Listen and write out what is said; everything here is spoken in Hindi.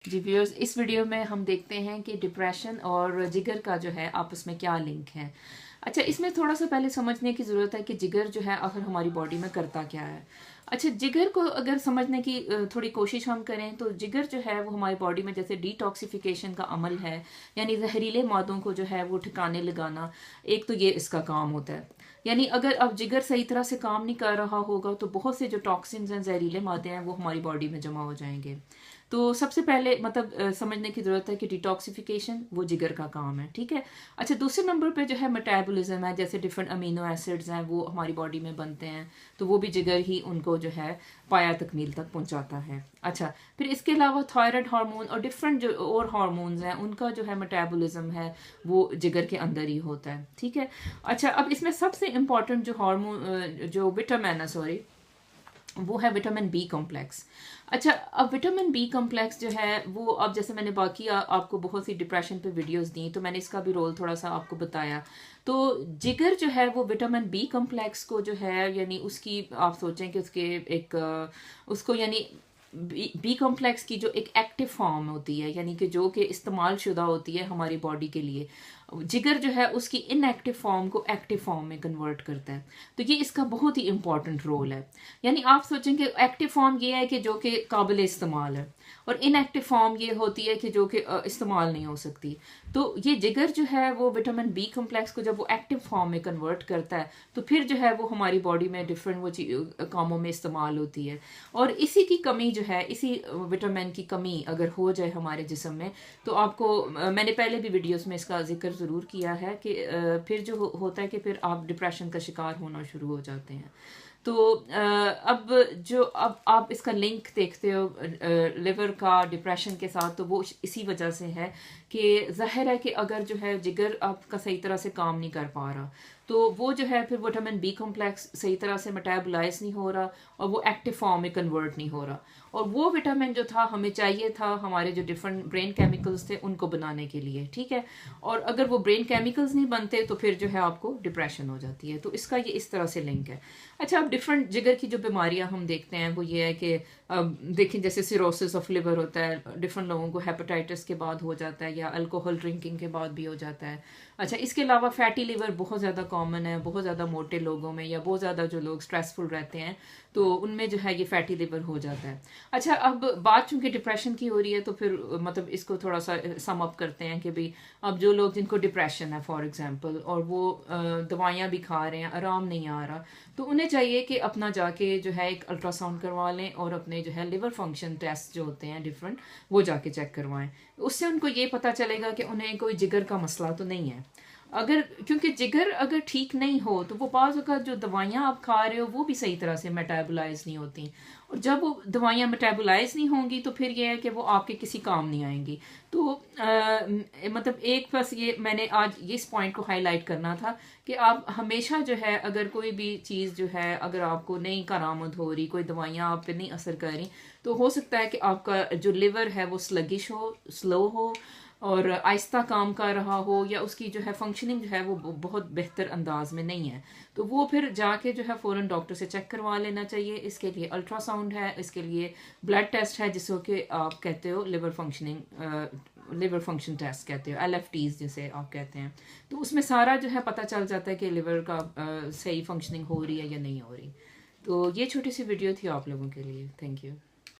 जी व्यूअर्स, इस वीडियो में हम देखते हैं कि डिप्रेशन और जिगर का जो है आपस में क्या लिंक है। अच्छा, इसमें थोड़ा सा पहले समझने की ज़रूरत है कि जिगर जो है आखिर हमारी बॉडी में करता क्या है। अच्छा, जिगर को अगर समझने की थोड़ी कोशिश हम करें तो जिगर जो है वो हमारी बॉडी में जैसे डिटॉक्सिफिकेशन का अमल है, यानी जहरीले मादों को जो है वो ठिकाने लगाना। एक तो ये इसका काम होता है, यानी अगर अब जिगर सही तरह से काम नहीं कर रहा होगा तो बहुत से जो टॉक्सिन्स हैं, जहरीले मादे हैं, वो हमारी बॉडी में जमा हो जाएंगे। तो सबसे पहले मतलब समझने की ज़रूरत है कि डिटॉक्सिफिकेशन वो जिगर का काम है, ठीक है। अच्छा, दूसरे नंबर पे जो है मेटाबॉलिज्म है, जैसे डिफरेंट अमीनो एसिड्स हैं वो हमारी बॉडी में बनते हैं, तो वो भी जिगर ही उनको जो है पाया तकमील तक पहुंचाता है। अच्छा, फिर इसके अलावा थायराइड हार्मोन और डिफरेंट जो और हार्मोन्स हैं उनका जो है मेटाबॉलिज्म है वो जिगर के अंदर ही होता है, ठीक है। अच्छा, अब इसमें सबसे इम्पॉर्टेंट जो हार्मोन जो विटामिन है, सॉरी, वो है विटामिन बी कॉम्प्लेक्स। अच्छा, अब विटामिन बी कॉम्प्लेक्स जो है वो, अब जैसे मैंने बाकी आपको बहुत सी डिप्रेशन पे वीडियोस दी तो मैंने इसका भी रोल थोड़ा सा आपको बताया। तो जिगर जो है वो विटामिन बी कॉम्प्लेक्स को जो है, यानी उसकी आप सोचें कि उसके एक उसको यानी बी कॉम्प्लेक्स की जो एक एक्टिव फॉर्म होती है, यानी कि जो कि इस्तेमाल शुदा होती है हमारी बॉडी के लिए, जिगर जो है उसकी इनएक्टिव फॉर्म को एक्टिव फॉर्म में कन्वर्ट करता है। तो ये इसका बहुत ही इंपॉर्टेंट रोल है। यानी आप सोचेंगे एक्टिव फॉर्म ये है कि जो कि काबिल इस्तेमाल है, और इनएक्टिव फॉर्म ये होती है कि जो कि इस्तेमाल नहीं हो सकती। तो ये जिगर जो है वो विटामिन बी कॉम्प्लेक्स को जब वो एक्टिव फॉर्म में कन्वर्ट करता है तो फिर जो है वो हमारी बॉडी में डिफरेंट वो कामों में इस्तेमाल होती है। और इसी की कमी जो है, इसी विटामिन की कमी अगर हो जाए हमारे जिस्म में, तो आपको मैंने पहले भी वीडियोस में इसका जिक्र ज़रूर किया है कि फिर जो होता है कि फिर आप डिप्रेशन का शिकार होना शुरू हो जाते हैं। तो अब आप इसका लिंक देखते हो लिवर का डिप्रेशन के साथ, तो वो इसी वजह से है कि जाहिर है कि अगर जो है जिगर आपका सही तरह से काम नहीं कर पा रहा तो वो जो है फिर विटामिन बी कॉम्प्लेक्स सही तरह से मेटाबोलाइज नहीं हो रहा और वो एक्टिव फॉर्म में कन्वर्ट नहीं हो रहा। और वो विटामिन जो था हमें चाहिए था हमारे जो डिफरेंट ब्रेन केमिकल्स थे उनको बनाने के लिए, ठीक है। और अगर वो ब्रेन केमिकल्स नहीं बनते तो फिर जो है आपको डिप्रेशन हो जाती है। तो इसका ये इस तरह से लिंक है। अच्छा, अब डिफरेंट जिगर की जो बीमारियां हम देखते हैं वो ये है कि देखें जैसे सिरोसिस ऑफ लिवर होता है, डिफरेंट लोगों को हेपेटाइटिस के बाद हो जाता है या अल्कोहल ड्रिंकिंग के बाद भी हो जाता है। अच्छा, इसके अलावा फैटी लिवर बहुत ज़्यादा कॉमन है, बहुत ज़्यादा मोटे लोगों में या बहुत ज़्यादा जो लोग स्ट्रेसफुल रहते हैं तो उनमें जो है ये फैटी लिवर हो जाता है। अच्छा, अब बात चूंकि डिप्रेशन की हो रही है तो फिर मतलब इसको थोड़ा सा सम अप करते हैं कि भाई अब जो लोग जिनको डिप्रेशन है फॉर एग्जांपल और वो दवाइयाँ भी खा रहे हैं, आराम नहीं आ रहा, तो उन्हें चाहिए कि अपना जाके जो है एक अल्ट्रासाउंड करवा लें और अपने जो है लिवर फंक्शन टेस्ट जो होते हैं डिफरेंट वो जाके चेक करवाएं। उससे उनको ये पता चलेगा कि उन्हें कोई जिगर का मसला तो नहीं है। अगर क्योंकि जिगर अगर ठीक नहीं हो तो वो बाज़ अगर जो दवाइयाँ आप खा रहे हो वो भी सही तरह से मेटाबोलाइज नहीं होती, और जब वो दवाइयाँ मेटाबोलाइज नहीं होंगी तो फिर ये है कि वो आपके किसी काम नहीं आएंगी। तो मतलब एक बस ये मैंने आज इस पॉइंट को हाईलाइट करना था कि आप हमेशा जो है अगर कोई भी चीज़ जो है अगर आपको नहीं करामद हो रही, कोई दवाइयाँ आप पे नहीं असर कर रही, तो हो सकता है कि आपका जो लिवर है वो स्लगिश हो, स्लो हो और आहिस्ता काम कर रहा हो, या उसकी जो है फंक्शनिंग जो है वो बहुत बेहतर अंदाज में नहीं है। तो वो फिर जाके जो है फ़ौरन डॉक्टर से चेक करवा लेना चाहिए। इसके लिए अल्ट्रासाउंड है, इसके लिए ब्लड टेस्ट है जिसको कि आप कहते हो liver functioning, liver function test कहते हो, LFTs जिसे आप कहते हैं। तो उसमें सारा जो है पता चल जाता है कि लिवर का सही फंक्शनिंग हो रही है या नहीं हो रही। तो ये छोटी सी वीडियो थी आप लोगों के लिए। Thank you.